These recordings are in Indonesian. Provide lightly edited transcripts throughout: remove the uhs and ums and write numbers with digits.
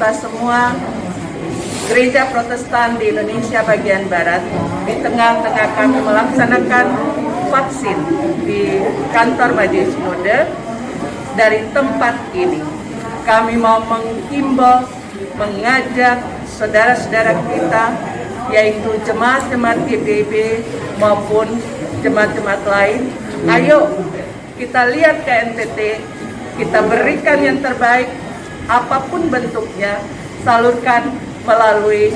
kita semua, Gereja Protestan di Indonesia bagian Barat, di tengah-tengah kami melaksanakan vaksin di kantor Majelis Sinode. Dari tempat ini, kami mau menghimbau, mengajak saudara-saudara kita, yaitu jemaat-jemaat GPIB maupun jemaat-jemaat lain, ayo kita lihat ke NTT, kita berikan yang terbaik, apapun bentuknya, salurkan melalui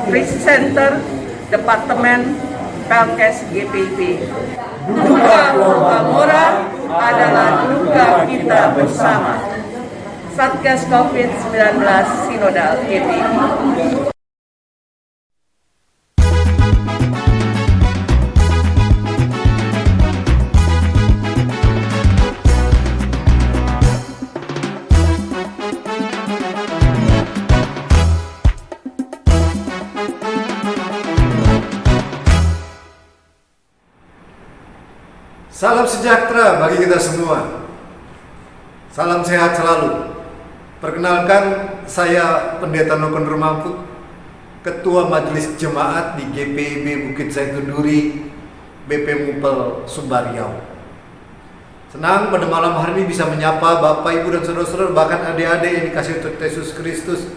Risk Center Departemen Pelkes GPIB. Duka Mora adalah duka kita bersama. Satgas COVID-19 Sinodal GPIB. Salam sejahtera bagi kita semua. Salam sehat selalu. Perkenalkan, saya Pendeta Nokon Rumampu, Ketua Majelis Jemaat di GPIB Bukit Zaitun Duri, BP Mupel, Sumbar Riau. Senang pada malam hari ini bisa menyapa Bapak, Ibu, dan saudara-saudara, bahkan adik-adik yang dikasih Tuhan Yesus Kristus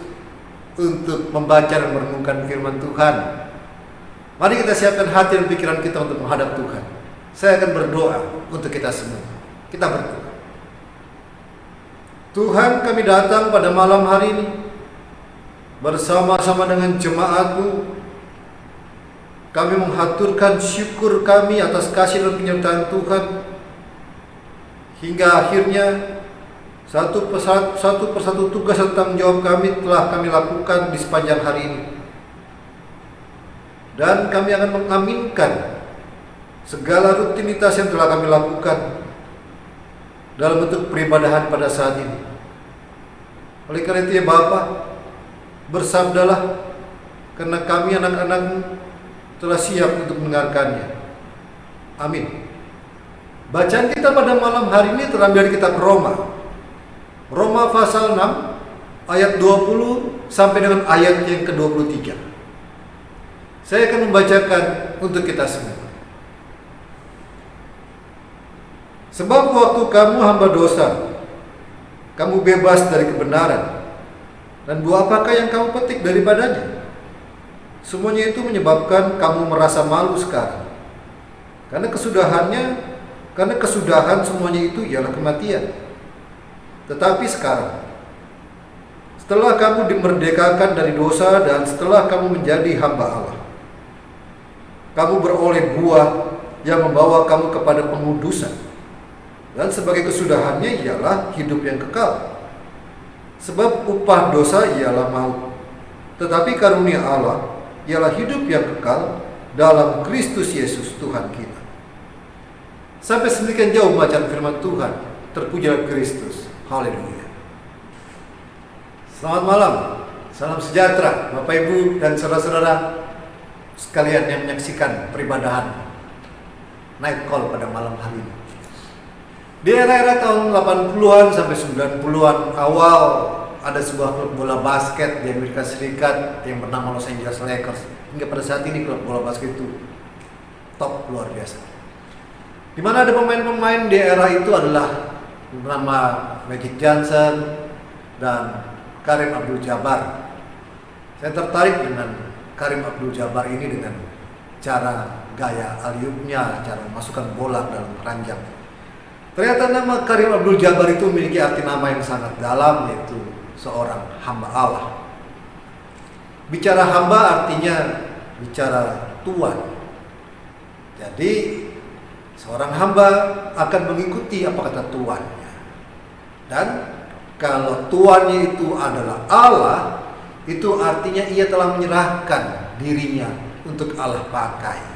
untuk membaca dan merenungkan firman Tuhan. Mari kita siapkan hati dan pikiran kita untuk menghadap Tuhan. Saya akan berdoa untuk kita semua. Kita berdoa. Tuhan, kami datang pada malam hari ini bersama-sama dengan jemaat-Mu. Kami menghaturkan syukur kami atas kasih dan penyertaan Tuhan. Hingga akhirnya satu persatu tugas dan tanggung jawab kami telah kami lakukan di sepanjang hari ini. Dan kami akan mengaminkan segala rutinitas yang telah kami lakukan dalam bentuk peribadahan pada saat ini. Oleh karena itu ya Bapa, bersabdalah, karena kami anak-anak telah siap untuk mendengarkannya. Amin. Bacaan kita pada malam hari ini terambil dari kitab Roma. Roma pasal 6 ayat 20 sampai dengan ayat yang ke-23. Saya akan membacakan untuk kita semua. Sebab waktu kamu hamba dosa, kamu bebas dari kebenaran, dan buah apakah yang kamu petik daripadanya? Semuanya itu menyebabkan kamu merasa malu sekarang. Karena kesudahan semuanya itu ialah kematian. Tetapi sekarang, setelah kamu dimerdekakan dari dosa dan setelah kamu menjadi hamba Allah, kamu beroleh buah yang membawa kamu kepada pengudusan. Dan sebagai kesudahannya ialah hidup yang kekal. Sebab upah dosa ialah maut, tetapi karunia Allah ialah hidup yang kekal dalam Kristus Yesus Tuhan kita. Sampai sedemikian jauh bacaan firman Tuhan. Terpujilah Kristus. Haleluya. Selamat malam. Salam sejahtera Bapak, Ibu, dan saudara-saudara sekalian yang menyaksikan peribadahan Night Call pada malam hari ini. Di era-era tahun 80-an sampai 90-an awal, ada sebuah klub bola basket di Amerika Serikat yang bernama Los Angeles Lakers. Hingga pada saat ini klub bola basket itu top, luar biasa. Di mana ada pemain-pemain di era itu adalah bernama Magic Johnson dan Kareem Abdul-Jabbar. Saya tertarik dengan Kareem Abdul-Jabbar ini dengan cara gaya alley-oop-nya, cara memasukkan bola dalam keranjang. Ternyata nama Kareem Abdul-Jabbar itu memiliki arti nama yang sangat dalam, yaitu seorang hamba Allah. Bicara hamba artinya bicara tuan. Jadi seorang hamba akan mengikuti apa kata tuannya. Dan kalau tuannya itu adalah Allah, itu artinya ia telah menyerahkan dirinya untuk Allah pakai.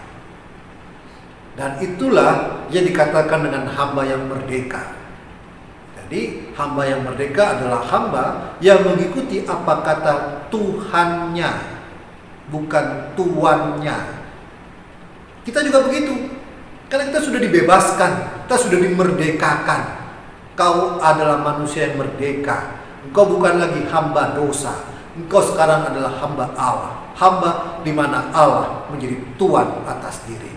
Dan itulah yang dikatakan dengan hamba yang merdeka. Jadi hamba yang merdeka adalah hamba yang mengikuti apa kata Tuhannya, bukan tuannya. Kita juga begitu. Karena kita sudah dibebaskan, kita sudah dimerdekakan. Kau adalah manusia yang merdeka. Engkau bukan lagi hamba dosa. Engkau sekarang adalah hamba Allah. Hamba di mana Allah menjadi Tuhan atas diri.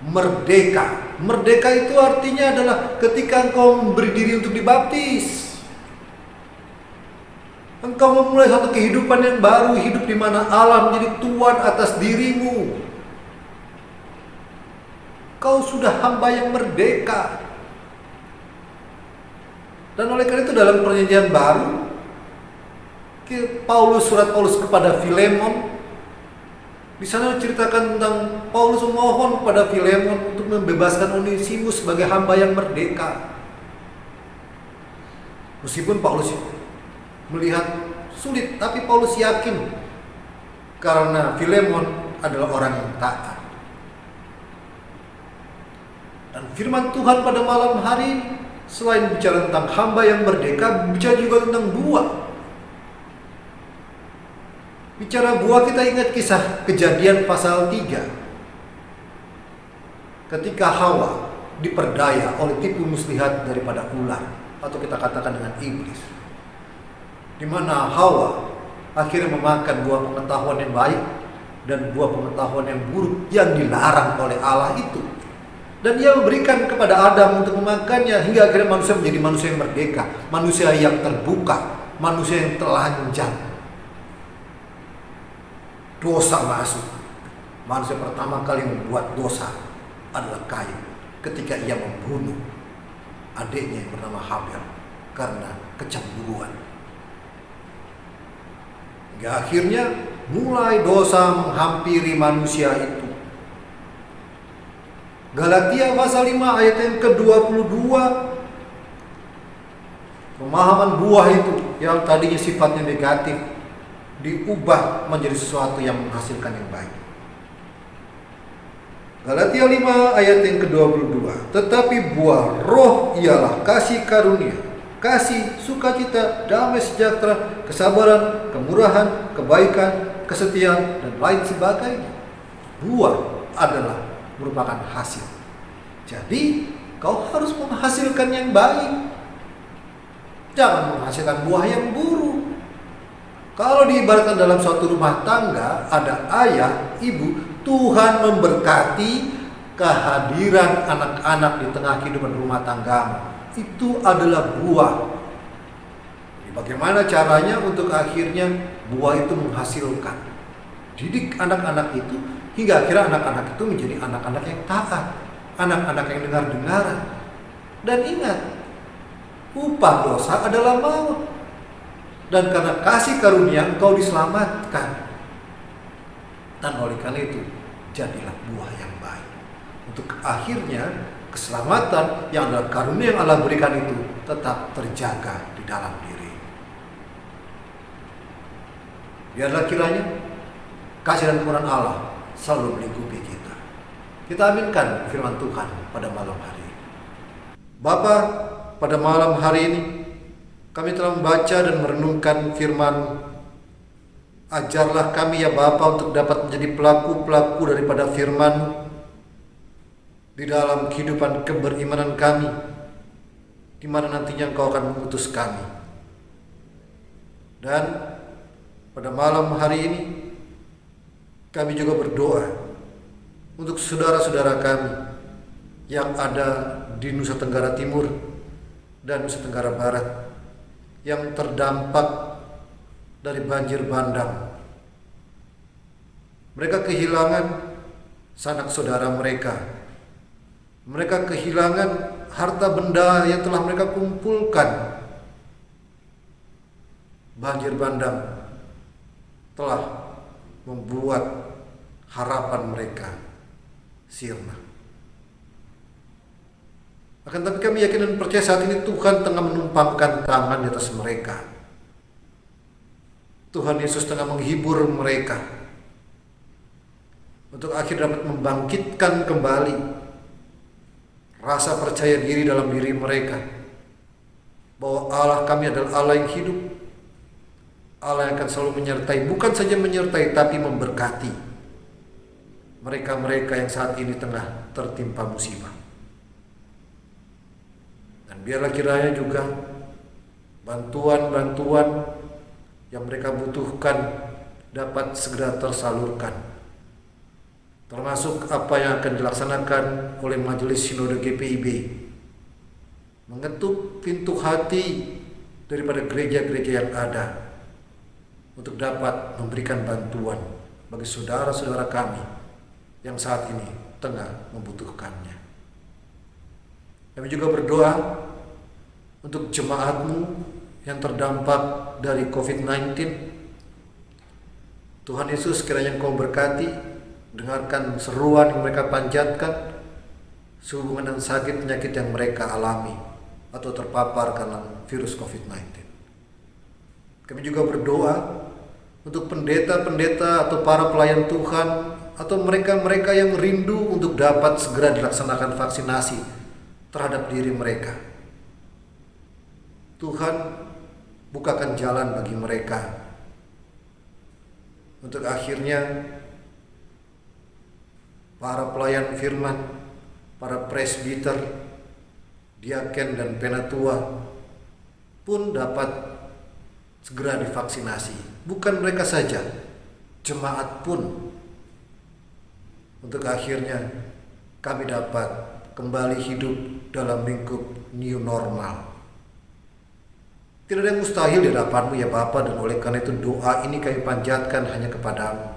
Merdeka. Merdeka itu artinya adalah ketika engkau memberi diri untuk dibaptis. Engkau memulai satu kehidupan yang baru, hidup di mana Allah menjadi Tuhan atas dirimu. Kau sudah hamba yang merdeka. Dan oleh karena itu dalam perjanjian baru, surat Paulus kepada Filemon, di sana diceritakan tentang Paulus memohon kepada Filemon untuk membebaskan Onesimus sebagai hamba yang merdeka. Meskipun Paulus melihat sulit, tapi Paulus yakin karena Filemon adalah orang yang taat. Dan firman Tuhan pada malam hari ini, selain bicara tentang hamba yang merdeka, bicara juga tentang buah. Bicara buah, kita ingat kisah Kejadian pasal 3. Ketika Hawa diperdaya oleh tipu muslihat daripada ular, atau kita katakan dengan iblis, di mana Hawa akhirnya memakan buah pengetahuan yang baik dan buah pengetahuan yang buruk yang dilarang oleh Allah itu. Dan ia memberikan kepada Adam untuk memakannya, hingga akhirnya manusia menjadi manusia yang merdeka, manusia yang terbuka, manusia yang telanjang. Dosa masuk. Manusia pertama kali membuat dosa adalah Kain, ketika ia membunuh adiknya yang bernama Habel karena kecemburuan. Hingga akhirnya mulai dosa menghampiri manusia itu. Galatia pasal 5 ayat yang ke-22, pemahaman buah itu yang tadinya sifatnya negatif diubah menjadi sesuatu yang menghasilkan yang baik. Galatia 5 ayat yang ke-22, tetapi buah roh ialah kasih karunia, kasih, sukacita, damai sejahtera, kesabaran, kemurahan, kebaikan, kesetiaan, dan lain sebagainya. Buah adalah merupakan hasil. Jadi kau harus menghasilkan yang baik, jangan menghasilkan buah yang buruk. Kalau diibaratkan dalam suatu rumah tangga, ada ayah, ibu, Tuhan memberkati kehadiran anak-anak di tengah kehidupan rumah tanggamu. Itu adalah buah. Jadi bagaimana caranya untuk akhirnya buah itu menghasilkan? Didik anak-anak itu hingga akhirnya anak-anak itu menjadi anak-anak yang taat, anak-anak yang dengar-dengaran. Dan ingat, upah dosa adalah maut. Dan karena kasih karunia engkau diselamatkan. Dan oleh karena itu, jadilah buah yang baik. Untuk akhirnya keselamatan yang adalah karunia yang Allah berikan itu tetap terjaga di dalam diri. Biarlah kiranya kasih dan kemurahan Allah selalu melingkupi kita. Kita aminkan firman Tuhan pada malam hari ini. Bapa, pada malam hari ini kami telah membaca dan merenungkan firman. Ajarlah kami ya Bapa untuk dapat menjadi pelaku-pelaku daripada firman di dalam kehidupan keberimanan kami, di mana nantinya Engkau akan mengutus kami. Dan pada malam hari ini kami juga berdoa untuk saudara-saudara kami yang ada di Nusa Tenggara Timur dan Nusa Tenggara Barat yang terdampak dari banjir bandang. Mereka kehilangan sanak saudara mereka. Mereka kehilangan harta benda yang telah mereka kumpulkan. Banjir bandang telah membuat harapan mereka sirna. Akan tapi kami yakin dan percaya saat ini Tuhan tengah menumpangkan tangan di atas mereka. Tuhan Yesus tengah menghibur mereka untuk akhirnya dapat membangkitkan kembali rasa percaya diri dalam diri mereka bahwa Allah kami adalah Allah yang hidup, Allah yang akan selalu menyertai, bukan saja menyertai tapi memberkati mereka-mereka yang saat ini tengah tertimpa musibah. Dan biarlah kiranya juga bantuan-bantuan yang mereka butuhkan dapat segera tersalurkan, termasuk apa yang akan dilaksanakan oleh Majelis Sinode GPIB, mengetuk pintu hati daripada gereja-gereja yang ada untuk dapat memberikan bantuan bagi saudara-saudara kami yang saat ini tengah membutuhkannya. Kami juga berdoa untuk jemaatmu yang terdampak dari COVID-19. Tuhan Yesus, kiranya Engkau berkati, dengarkan seruan yang mereka panjatkan sehubungan dengan sakit penyakit yang mereka alami atau terpapar karena virus COVID-19. Kami juga berdoa untuk pendeta-pendeta atau para pelayan Tuhan atau mereka-mereka yang rindu untuk dapat segera dilaksanakan vaksinasi terhadap diri mereka. Tuhan, bukakan jalan bagi mereka untuk akhirnya para pelayan firman, para presbiter, diaken dan penatua pun dapat segera divaksinasi. Bukan mereka saja, jemaat pun, untuk akhirnya kami dapat kembali hidup dalam lingkup new normal. Tidak ada yang mustahil di hadapanmu ya Bapa, dan oleh karena itu doa ini kami panjatkan hanya kepadamu.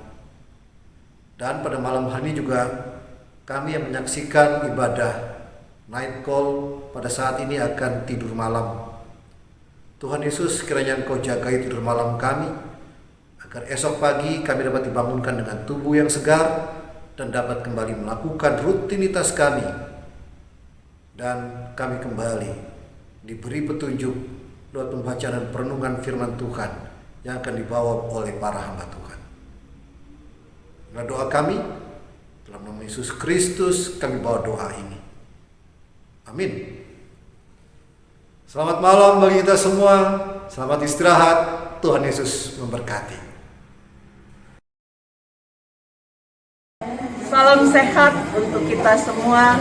Dan pada malam hari ini juga kami yang menyaksikan ibadah night call pada saat ini akan tidur malam. Tuhan Yesus, kiranya Engkau jagai tidur malam kami, agar esok pagi kami dapat dibangunkan dengan tubuh yang segar dan dapat kembali melakukan rutinitas kami. Dan kami kembali diberi petunjuk lewat pembacaan dan perenungan firman Tuhan yang akan dibawa oleh para hamba Tuhan. Inilah doa kami, dalam nama Yesus Kristus kami bawa doa ini. Amin. Selamat malam bagi kita semua, selamat istirahat, Tuhan Yesus memberkati. Salam sehat untuk kita semua.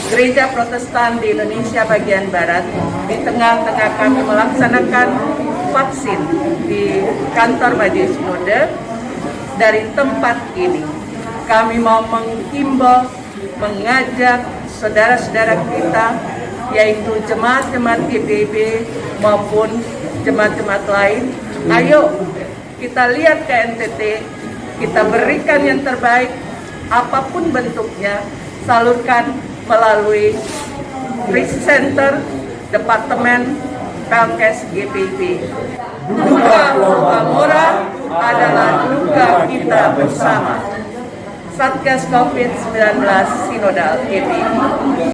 Gereja Protestan di Indonesia bagian Barat, di tengah-tengah kami melaksanakan vaksin di kantor Majelis Sinode. Dari tempat ini kami mau menghimbau, mengajak saudara-saudara kita, yaitu jemaat-jemaat GPIB maupun jemaat-jemaat lain, ayo kita lihat ke NTT, kita berikan yang terbaik, apapun bentuknya, salurkan melalui Krisis Center Departemen Pelkes GPIB. Duka lomba murah adalah duka kita bersama. Satgas COVID-19 Sinodal GPIB.